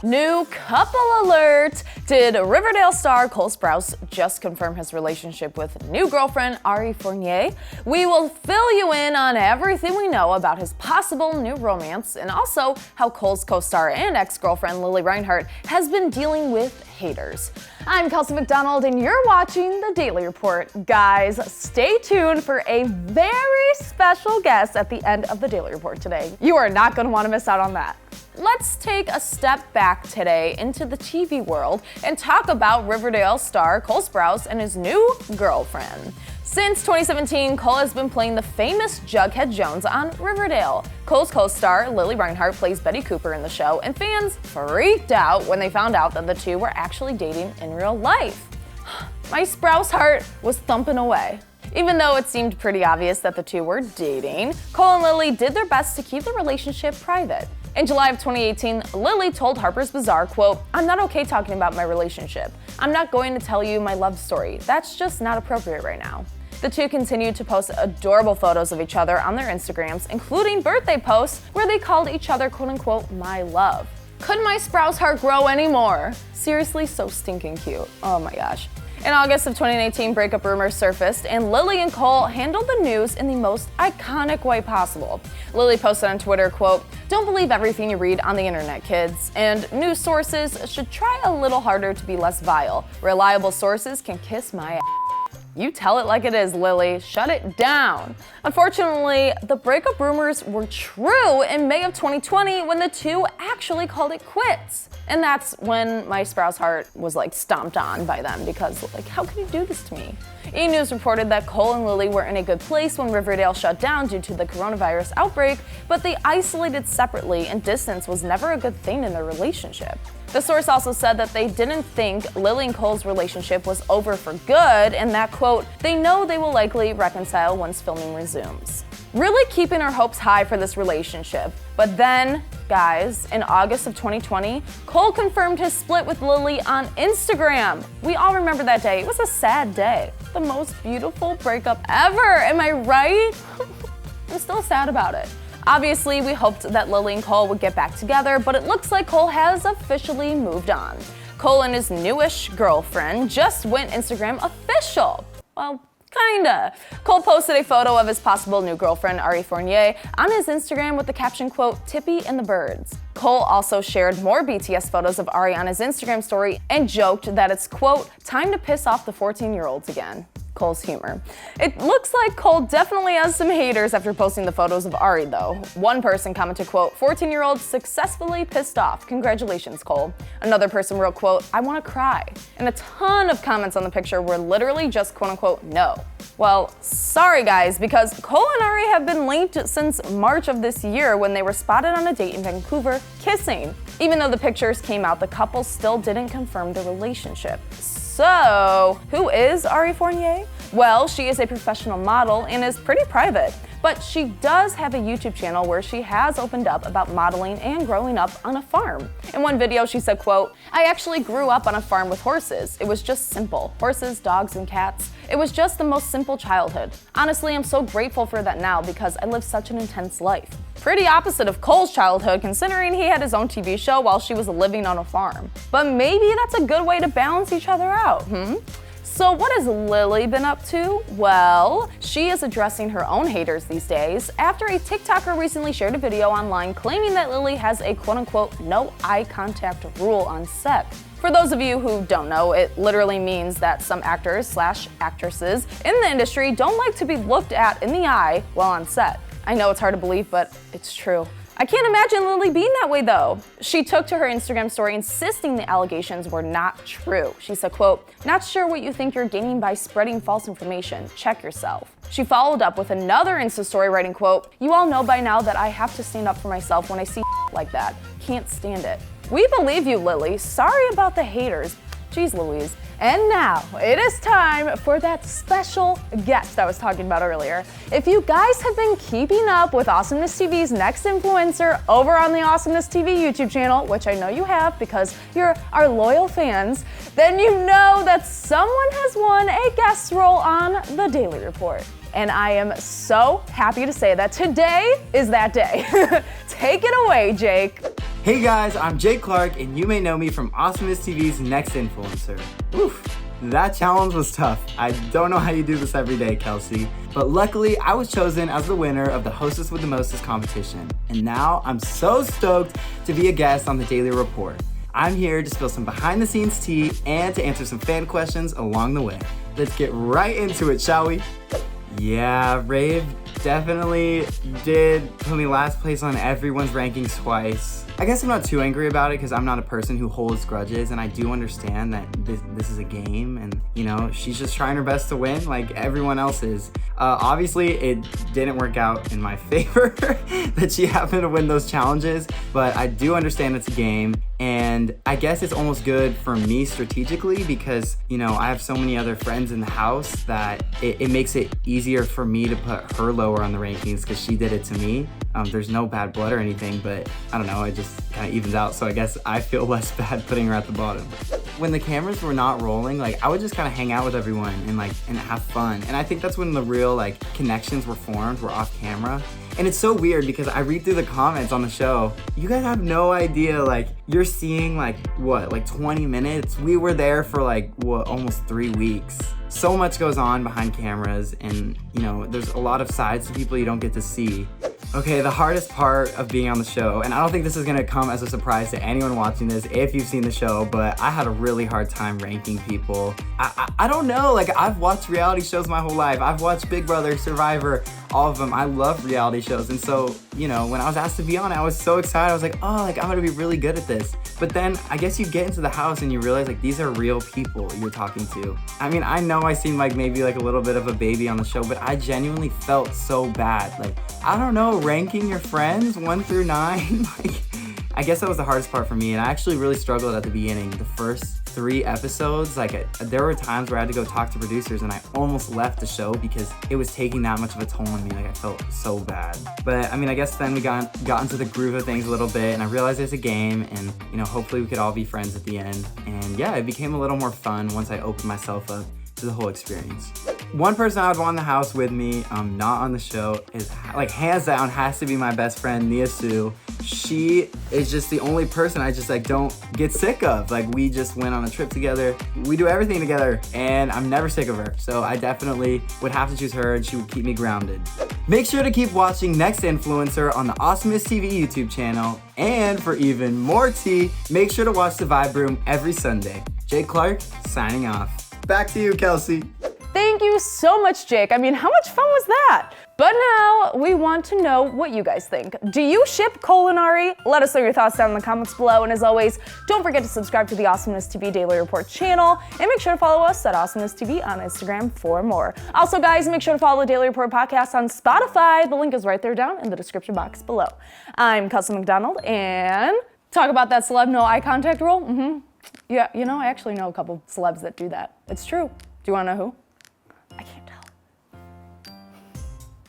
New couple alert! Did Riverdale star Cole Sprouse just confirm his relationship with new girlfriend Ari Fournier? We will fill you in on everything we know about his possible new romance and also how Cole's co-star and ex-girlfriend Lili Reinhart has been dealing with haters. I'm Kelsey MacDonald and you're watching the Daily Report. Guys, stay tuned for a very special guest at the end of the Daily Report today. You are not going to want to miss out on that. Let's take a step back today into the TV world and talk about Riverdale star Cole Sprouse and his new girlfriend. Since 2017, Cole has been playing the famous Jughead Jones on Riverdale. Cole's co-star, Lili Reinhart, plays Betty Cooper in the show, and fans freaked out when they found out that the two were actually dating in real life. My Sprouse heart was thumping away. Even though it seemed pretty obvious that the two were dating, Cole and Lili did their best to keep the relationship private. In July of 2018, Lili told Harper's Bazaar, quote, "I'm not okay talking about my relationship. I'm not going to tell you my love story. That's just not appropriate right now." The two continued to post adorable photos of each other on their Instagrams, including birthday posts where they called each other, quote unquote, "my love." Could my Sprouse heart grow anymore? Seriously, so stinking cute. Oh my gosh. In August of 2019, breakup rumors surfaced, and Lili and Cole handled the news in the most iconic way possible. Lili posted on Twitter, quote, "Don't believe everything you read on the internet, kids. And news sources should try a little harder to be less vile. Reliable sources can kiss my ass." You tell it like it is, Lili. Shut it down. Unfortunately, the breakup rumors were true in May of 2020 when the two actually called it quits. And that's when my Sprouse heart was like stomped on by them because like, how can you do this to me? E! News reported that Cole and Lili were in a good place when Riverdale shut down due to the coronavirus outbreak, but they isolated separately and distance was never a good thing in their relationship. The source also said that they didn't think Lili and Cole's relationship was over for good and that, quote, "they know they will likely reconcile once filming resumes." Really keeping our hopes high for this relationship. But then, guys, in August of 2020, Cole confirmed his split with Lili on Instagram. We all remember that day. It was a sad day. The most beautiful breakup ever, am I right? I'm still sad about it. Obviously, we hoped that Lili and Cole would get back together, but it looks like Cole has officially moved on. Cole and his newish girlfriend just went Instagram official. Well, kinda. Cole posted a photo of his possible new girlfriend, Ari Fournier, on his Instagram with the caption, quote, "Tippy and the birds." Cole also shared more BTS photos of Ari on his Instagram story and joked that it's, quote, "time to piss off the 14-year-olds again." Cole's humor. It looks like Cole definitely has some haters after posting the photos of Ari, though. One person commented, quote, "14-year-old successfully pissed off. Congratulations, Cole." Another person wrote, quote, "I want to cry." And a ton of comments on the picture were literally just, quote unquote, "no." Well, sorry guys, because Cole and Ari have been linked since March of this year when they were spotted on a date in Vancouver kissing. Even though the pictures came out, the couple still didn't confirm the relationship. So, who is Ari Fournier? Well, she is a professional model and is pretty private, but she does have a YouTube channel where she has opened up about modeling and growing up on a farm. In one video, she said, quote, "I actually grew up on a farm with horses. It was just simple. Horses, dogs, and cats. It was just the most simple childhood. Honestly, I'm so grateful for that now because I lived such an intense life." Pretty opposite of Cole's childhood, considering he had his own TV show while she was living on a farm. But maybe that's a good way to balance each other out, So what has Lili been up to? Well, she is addressing her own haters these days after a TikToker recently shared a video online claiming that Lili has a quote-unquote no eye contact rule on set. For those of you who don't know, it literally means that some actors/actresses in the industry don't like to be looked at in the eye while on set. I know it's hard to believe, but it's true. I can't imagine Lili being that way though. She took to her Instagram story insisting the allegations were not true. She said, quote, "Not sure what you think you're gaining by spreading false information. Check yourself." She followed up with another Insta story writing, quote, "You all know by now that I have to stand up for myself when I see like that. Can't stand it." We believe you, Lili. Sorry about the haters. Jeez Louise. And now, it is time for that special guest I was talking about earlier. If you guys have been keeping up with Awesomeness TV's next influencer over on the Awesomeness TV YouTube channel, which I know you have because you're our loyal fans, then you know that someone has won a guest role on the Daily Report. And I am so happy to say that today is that day. Take it away, Jake. Hey guys, I'm Jake Clark, and you may know me from Awesomeness TV's Next Influencer. Oof, that challenge was tough. I don't know how you do this every day, Kelsey. But luckily, I was chosen as the winner of the Hostess with the Mostest competition. And now I'm so stoked to be a guest on the Daily Report. I'm here to spill some behind the scenes tea and to answer some fan questions along the way. Let's get right into it, shall we? Yeah, Rave definitely did put me last place on everyone's rankings twice. I guess I'm not too angry about it because I'm not a person who holds grudges, and I do understand that this is a game, and you know, she's just trying her best to win like everyone else is. Obviously, it didn't work out in my favor that she happened to win those challenges, but I do understand it's a game, and I guess it's almost good for me strategically because, you know, I have so many other friends in the house that it makes it easier for me to put her lower on the rankings because she did it to me. There's no bad blood or anything, but I don't know, it just kind of evens out, so I guess I feel less bad putting her at the bottom. When the cameras were not rolling, like I would just kind of hang out with everyone and have fun, and I think that's when the real like connections were formed, were off camera. And it's so weird because I read through the comments on the show. You guys have no idea, like you're seeing like 20 minutes. We were there for almost 3 weeks. So much goes on behind cameras, and you know, there's a lot of sides to people you don't get to see. Okay, the hardest part of being on the show, and I don't think this is gonna come as a surprise to anyone watching this if you've seen the show, but I had a really hard time ranking people. I don't know, like I've watched reality shows my whole life. I've watched Big Brother, Survivor, all of them. I love reality shows, and so, you know, when I was asked to be on it, I was so excited. I was like, oh, like I'm gonna be really good at this. But then I guess you get into the house and you realize like these are real people you're talking to. I mean, I know I seem like maybe like a little bit of a baby on the show, but I genuinely felt so bad. Like, I don't know, ranking your friends 1 through 9, like, I guess that was the hardest part for me, and I actually really struggled at the beginning. The first 3 episodes, there were times where I had to go talk to producers and I almost left the show because it was taking that much of a toll on me. Like I felt so bad. But I mean, I guess then we got into the groove of things a little bit, and I realized it's a game, and you know, hopefully we could all be friends at the end. And yeah, it became a little more fun once I opened myself up to the whole experience. One person I would want in the house with me, not on the show, is like hands down has to be my best friend, Nia Sue. She is just the only person I just like don't get sick of. Like we just went on a trip together. We do everything together, and I'm never sick of her. So I definitely would have to choose her, and she would keep me grounded. Make sure to keep watching Next Influencer on the Awesomeness TV YouTube channel. And for even more tea, make sure to watch The Vibe Room every Sunday. Jake Clark, signing off. Back to you, Kelsey. Thank you so much, Jake. I mean, how much fun was that? But now we want to know what you guys think. Do you ship Cole and Ari? Let us know your thoughts down in the comments below. And as always, don't forget to subscribe to the Awesomeness TV Daily Report channel, and make sure to follow us at AwesomenessTV on Instagram for more. Also, guys, make sure to follow the Daily Report podcast on Spotify. The link is right there down in the description box below. I'm Kelsey MacDonald, and talk about that celeb no eye contact rule. Yeah, you know, I actually know a couple celebs that do that. It's true. Do you want to know who?